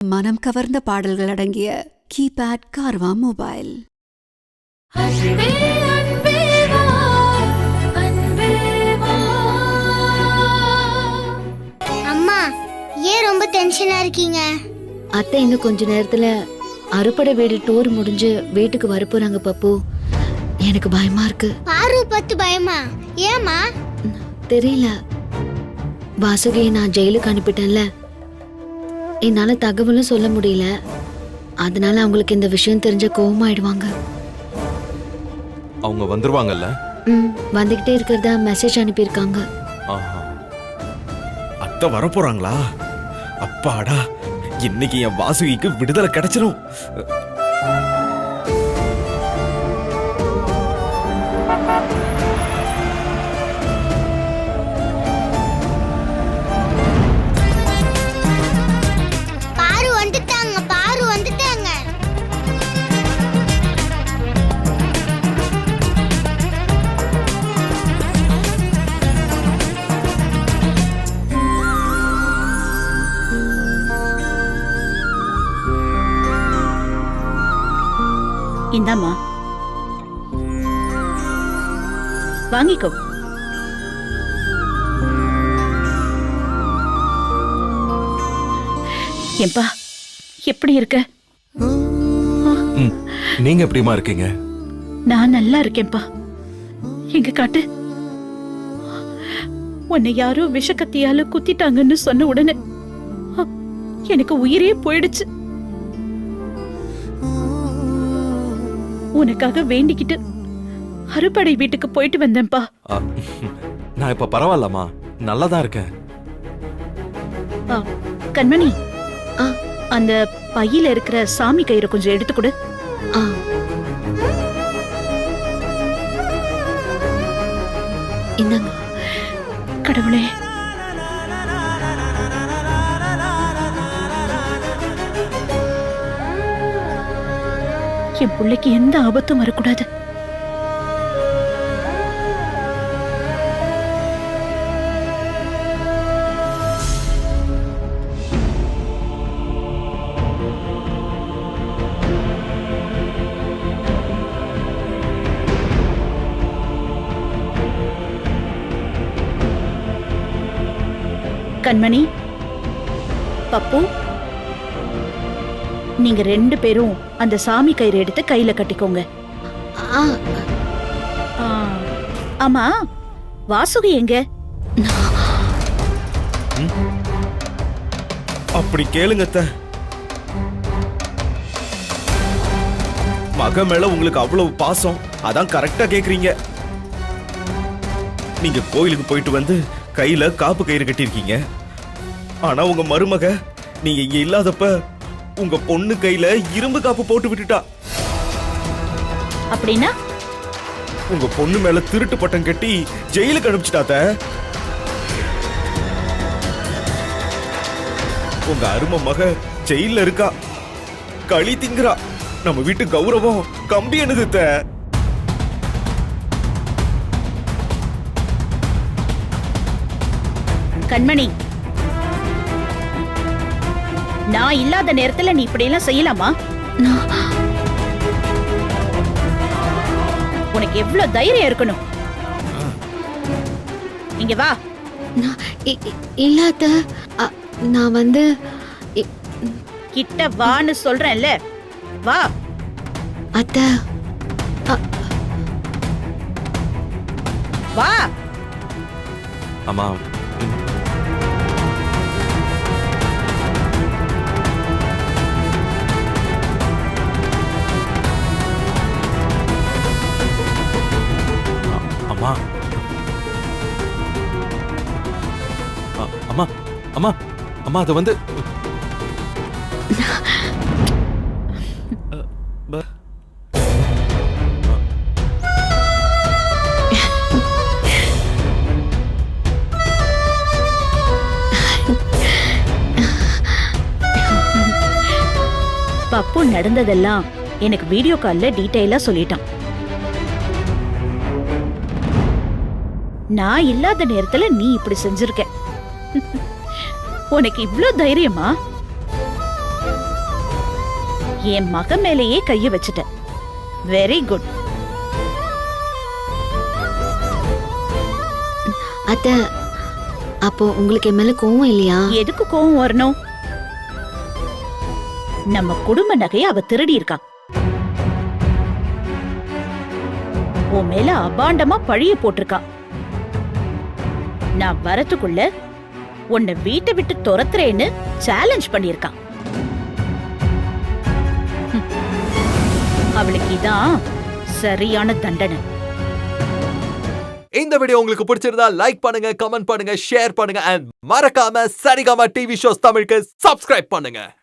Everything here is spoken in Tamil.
மனம் கவர்ந்த பாடல்கள் அடங்கிய கீபேட் கார்வா மொபைல். அம்மா, ஏன் ரொம்ப டென்ஷனா இருக்கீங்க? அத்தை இன்னும் கொஞ்ச நேரத்துல அறுபடை வீடு டூர் முடிஞ்சு வீட்டுக்கு வரப்போறாங்க பப்பு. எனக்கு பயமா இருக்கு. பாரு பத்து பயமா? ஏமா? தெரியல. வாசுகியை நான் ஜெயிலுக்கு அனுப்பிட்டேன்ல, என்னால தகவலும் சொல்ல முடியல. அதனால அவங்களுக்கு இந்த விஷயம் தெரிஞ்ச கோவமாயிடுவாங்க. அவங்க வந்துருவாங்கல்ல? வந்துகிட்டே இருக்கிறதா மெசேஜ் அனுப்பியிருக்காங்க. அத்தை வரப்போறாங்களா? அப்பாடா, இன்னைக்கு என் வாசுகிக்கு விடுதலை கிடைச்சிரும். இந்தாம்மா, வாங்கிக்கோ. ஏம்பா, எப்படி இருக்க? நீங்க எப்படிமா இருக்கீங்க? நான் நல்லா இருக்கேன்பா. எங்க காட்டு. உன்னை யாரோ விஷக்கத்தியால குத்திட்டாங்கன்னு சொன்ன உடனே எனக்கு உயிரே போயிடுச்சு. உனக்காக வேண்டிக்கிட்டு அறுபடை வீட்டுக்கு போயிட்டு வந்தேன்பா. நான் இப்ப பரவாயில்லம்மா, நல்லாதான் இருக்கேன். கண்மணி, அந்த பையில இருக்கிற சாமி கயிறை கொஞ்சம் எடுத்து கொடு. இந்தாங்க. கடவுளே, என் பிள்ளைக்கு எந்த ஆபத்தும் வரக்கூடாது. கண்மணி, பப்பு, நீங்க ரெண்டு பேரும் அந்த சாமி கயிறு எடுத்து கையில கட்டிக்கோங்க. ஆமா, வாசுகி எங்க? அப்படி கேளுங்க அத்தை. மக மேல உங்களுக்கு அவ்வளவு பாசம், அதான் கரெக்டா கேக்குறீங்க. நீங்க கோயிலுக்கு போயிட்டு வந்து கையில காப்பு கயிறு கட்டிருக்கீங்க. ஆனா உங்க மருமக நீங்க இங்க இல்லாதப்ப உங்க பொண்ணு கையில இரும்பு காப்பு போட்டு விட்டுட்டா. அப்படின்னா உங்க பொண்ணு மேல திருட்டு பட்டம் கட்டி ஜெயிலுக்கு அனுப்பிச்சிட்டாத்த. உங்க அருமை மக ஜெயில இருக்கா, களி திங்குறா. நம்ம வீட்டு கௌரவம் கம்பி என்னது? கண்மணி, நான் இல்லாத நேரத்துல நீ இப்படி எல்லாம் செய்யலாமா? உனக்கு எவ்வளவு தைரியம் இருக்கணும்? இங்க வா. இல்லாத நான் வந்து கிட்ட வான்னு சொல்றேன்ல, வா. அத்தை, வா. அம்மா, அம்மா, அம்மா, அம்மா, அம்மா, அது வந்து பப்பு நடந்ததெல்லாம் எனக்கு வீடியோ கால்ல டீடைலா சொல்லிட்டான். நான் இல்லாத நேரத்துல நீ இப்படி செஞ்சிருக்க. உனக்கு இவ்ளோ தைரியமா? என் மக மேலேயே கைய வச்சுட்ட. Very good. அத்தை, அப்போ உங்களுக்கு என் மேல கோவம் இல்லையா? எதுக்கு கோவம் வரணும்? நம்ம குடும்ப நகையை அவ திருடி இருக்கா. உன் மேல அபாண்டமா பழிய போட்டிருக்கா. நான் வரத்துக்குள்ள உன்னை வீட்டை விட்டு துரத்துறேன்னு சேலஞ்ச் பண்ணிருக்கான். அவளுக்கு இதான் சரியான தண்டனை. இந்த வீடியோ உங்களுக்கு பிடிச்சிருந்தா லைக் பண்ணுங்க, கமெண்ட் பண்ணுங்க, ஷேர் பண்ணுங்க and மறக்காம சரிகமா டிவி ஷோஸ் தமிழுக்கு சப்ஸ்கிரைப் பண்ணுங்க.